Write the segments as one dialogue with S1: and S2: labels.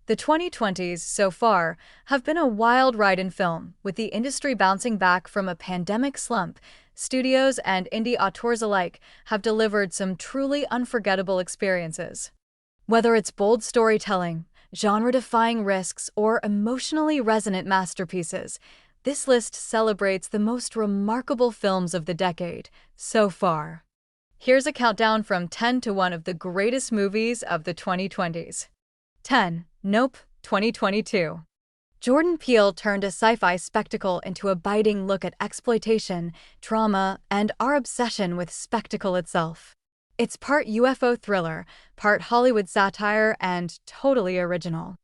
S1: The 2020s, so far, have been a wild ride in film, with the industry bouncing back from a pandemic slump. Studios and indie auteurs alike have delivered some truly unforgettable experiences. Whether it's bold storytelling, genre-defying risks, or emotionally resonant masterpieces, this list celebrates the most remarkable films of the decade so far. Here's a countdown from 10 to 1 of the greatest movies of the 2020s. 10. Nope, 2022. Jordan Peele turned a sci-fi spectacle into a biting look at exploitation, trauma, and our obsession with spectacle itself. It's part UFO thriller, part Hollywood satire, and totally original.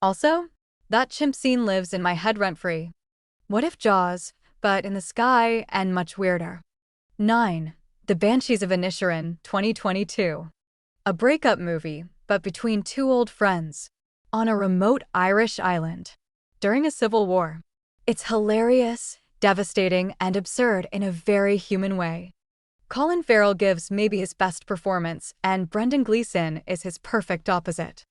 S1: Also, that chimp scene lives in my head rent-free. What if Jaws, but in the sky and much weirder? 9. The Banshees of Inisherin, 2022. A breakup movie, but between two old friends, on a remote Irish island, during a civil war. It's hilarious, devastating, and absurd in a very human way. Colin Farrell gives maybe his best performance, and Brendan Gleeson is his perfect opposite.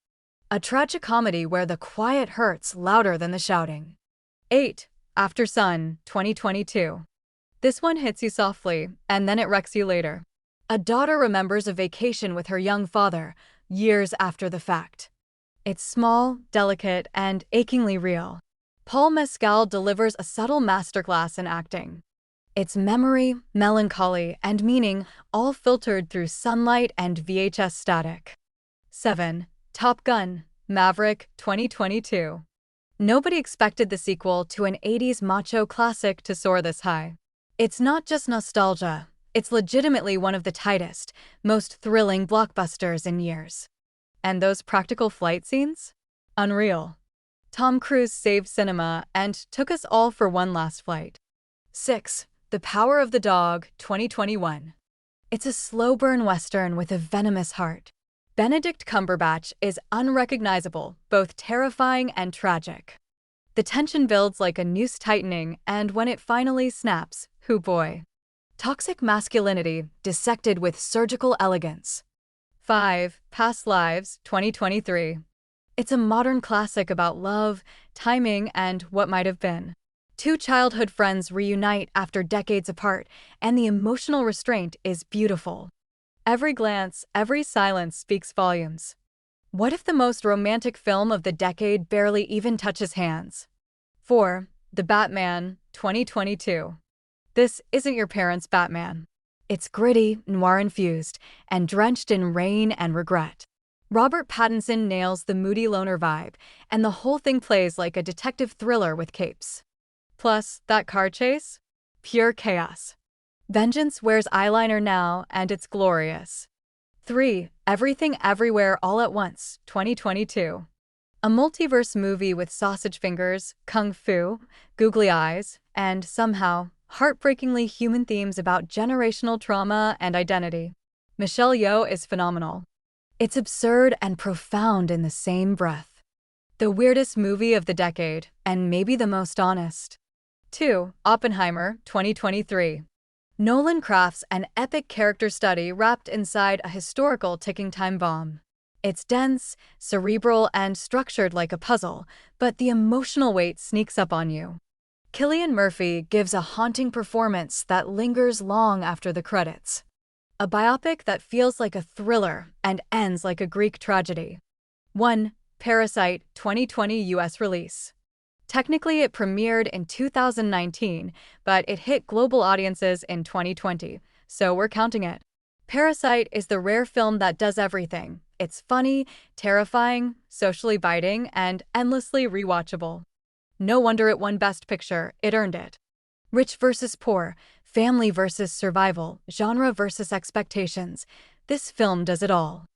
S1: A tragic comedy where the quiet hurts louder than the shouting. 8. After Sun, 2022. This one hits you softly, and then it wrecks you later. A daughter remembers a vacation with her young father, years after the fact. It's small, delicate, and achingly real. Paul Mescal delivers a subtle masterclass in acting. It's memory, melancholy, and meaning, all filtered through sunlight and VHS static. 7. Top Gun: Maverick, 2022. Nobody expected the sequel to an 80s macho classic to soar this high. It's not just nostalgia, it's legitimately one of the tightest, most thrilling blockbusters in years. And those practical flight scenes? Unreal. Tom Cruise saved cinema and took us all for one last flight. 6. The Power of the Dog, 2021. It's a slow-burn western with a venomous heart. Benedict Cumberbatch is unrecognizable, both terrifying and tragic. The tension builds like a noose tightening, and when it finally snaps, hoo boy. Toxic masculinity dissected with surgical elegance. 5. Past Lives, 2023. It's a modern classic about love, timing, and what might have been. Two childhood friends reunite after decades apart, and the emotional restraint is beautiful. Every glance, every silence speaks volumes. What if the most romantic film of the decade barely even touches hands? 4. The Batman, 2022. This isn't your parents' Batman. It's gritty, noir-infused, and drenched in rain and regret. Robert Pattinson nails the moody loner vibe, and the whole thing plays like a detective thriller with capes. Plus, that car chase? Pure chaos. Vengeance wears eyeliner now, and it's glorious. 3. Everything Everywhere All at Once, 2022. A multiverse movie with sausage fingers, kung fu, googly eyes, and somehow, heartbreakingly human themes about generational trauma and identity. Michelle Yeoh is phenomenal. It's absurd and profound in the same breath. The weirdest movie of the decade, and maybe the most honest. 2. Oppenheimer, 2023. Nolan crafts an epic character study wrapped inside a historical ticking time bomb. It's dense, cerebral, and structured like a puzzle, but the emotional weight sneaks up on you. Cillian Murphy gives a haunting performance that lingers long after the credits. A biopic that feels like a thriller and ends like a Greek tragedy. 1. Parasite, 2020 US release. Technically, it premiered in 2019, but it hit global audiences in 2020, so we're counting it. Parasite is the rare film that does everything. It's funny, terrifying, socially biting, and endlessly rewatchable. No wonder it won Best Picture, it earned it. Rich versus poor, family versus survival, genre versus expectations. This film does it all.